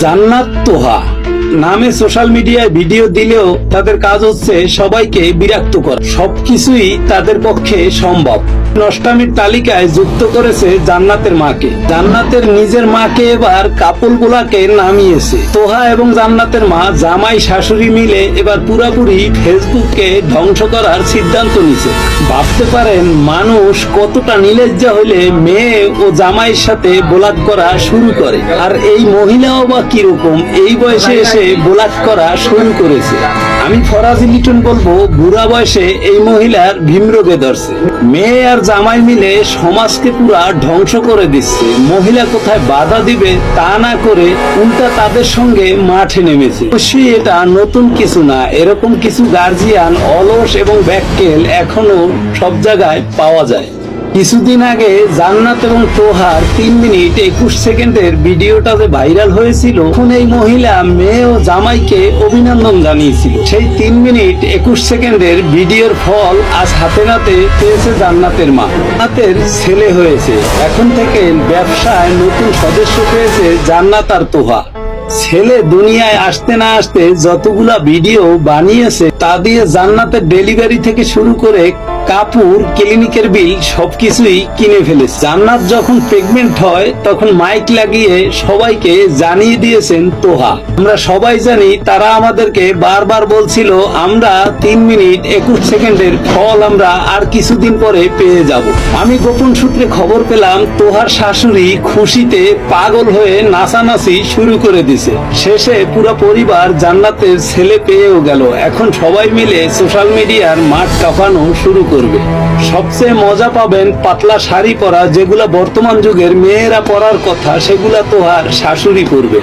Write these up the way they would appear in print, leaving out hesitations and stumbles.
জান্নাত তোহা নামে সোশ্যাল মিডিয়ায় ভিডিও দিলেও তাদের কাজ হচ্ছে সবাইকে বিরক্ত করা। সবকিছুই তাদের পক্ষে সম্ভব। নষ্টামির তালিকায় যুক্ত করেছে জান্নাতের মাকে। জান্নাতের নিজের মাকে এবার কাপলগুলাকে নামিয়েছে। তোহা এবং জান্নাতের মা জামাই শাশুড়ি মিলে এবার পুরাপুরি ফেসবুককে ধ্বংস করার সিদ্ধান্ত নিছে। ভাবতে পারেন মানুষ কতটা নির্লজ্জা হইলে মেয়ে ও জামাইয়ের সাথে বোলাক করা শুরু করে, আর এই মহিলাও বা কিরকম এই বয়সে এসে বোলাক করা শুরু করেছে। আমি ফরাজি লিটন বলবো, বুড়া বয়সে এই মহিলার ভীমরোগে ধরছে। মেয়ে আর জামাই মিলে সমাজকে পুরা ধ্বংস করে দিচ্ছে। মহিলা কোথায় বাধা দিবে তা না করে উল্টা তাদের সঙ্গে মাঠে নেমেছে। অবশ্যই এটা নতুন কিছু না, এরকম কিছু গার্জিয়ান অলস এবং ব্যাককেল এখনো সব জায়গায় পাওয়া যায়। কিছুদিন আগে জান্নাত এবং তোহার 3 মিনিট 21 সেকেন্ডের ভিডিওটা যে ভাইরাল হয়েছিল, তখন এই মহিলা মেয়ে ও জামাইকে অভিনন্দন জানিয়েছিল। সেই 3 মিনিট 21 সেকেন্ডের ভিডিওর ফল আজ হাতে নাতে পেয়েছে জান্নাতের মা। জান্নাতের ছেলে হয়েছে। এখন থেকে ব্যবসায় নতুন সদস্য পেয়েছে জান্নাত আর তোহা। ছেলে দুনিয়ায় আসতে না আসতে যতগুলা ভিডিও বানিয়েছে তা দিয়ে জান্নাতের ডেলিভারি থেকে শুরু করে কাপড়, ক্লিনিকের বিল সবকিছুই কিনে ফেলেছে। জান্নাত যখন প্রেগনেন্ট হয় তখন মাইক লাগিয়ে সবাইকে জানিয়ে দিয়েছেন তোহা। আমরা সবাই জানি, তারা আমাদেরকে বারবার বলছিল আমরা 3 মিনিট 21 সেকেন্ডের ফল আমরা আর কিছুদিন পরে পেয়ে যাব। আমি গোপন সূত্রে খবর পেলাম তোহার শাশুড়ি খুশিতে পাগল হয়ে নাচানাচি শুরু করে দিছে। শেষে পুরো পরিবার জান্নাতের ছেলে পেয়েও গেল। এখন সবাই মিলে সোশ্যাল মিডিয়ার মাঠ কাঁপানো শুরু করবে। সবচেয়ে মজা পাবেন পাতলা শাড়ি পরা, যেগুলা বর্তমান যুগের মেয়েরা পরার কথা, সেগুলা তোহার শাশুড়ি পরবে।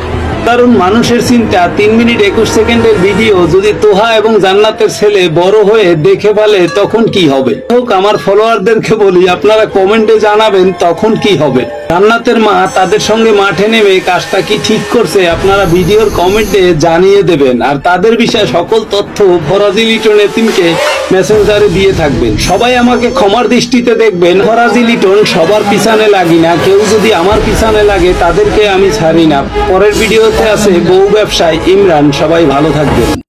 কারণ মানুষের চিন্তা, 3 মিনিট 21 সেকেন্ডের ভিডিও যদি তোহা এবং জান্নাতের ছেলে বড় হয়ে দেখে ফেলে তখন কি হবে। হোক, আমার ফলোয়ারদেরকে বলি, আপনারা কমেন্টে জানাবেন তখন কি হবে। জান্নাতের মা তাদের সঙ্গে মাঠে নেমে কাজটা কি ঠিক করছে আপনারা ভিডিওর কমেন্টে জানিয়ে দেবেন। আর তাদের বিষয়ে সকল তথ্য ফরাজি লিটন এতিমকে মেসেঞ্জারে দিয়ে থাকবেন। সবাই আমাকে ক্ষমার দৃষ্টিতে দেখবেন। ফরাজি লিটন সবার পিছনে লাগি না, কেউ যদি আমার পিছনে লাগে তাদেরকে আমি ছাড়ি না। পরের ভিডিওতে আছে বউ ব্যবসায়ী ইমরান। সবাই ভালো থাকবেন।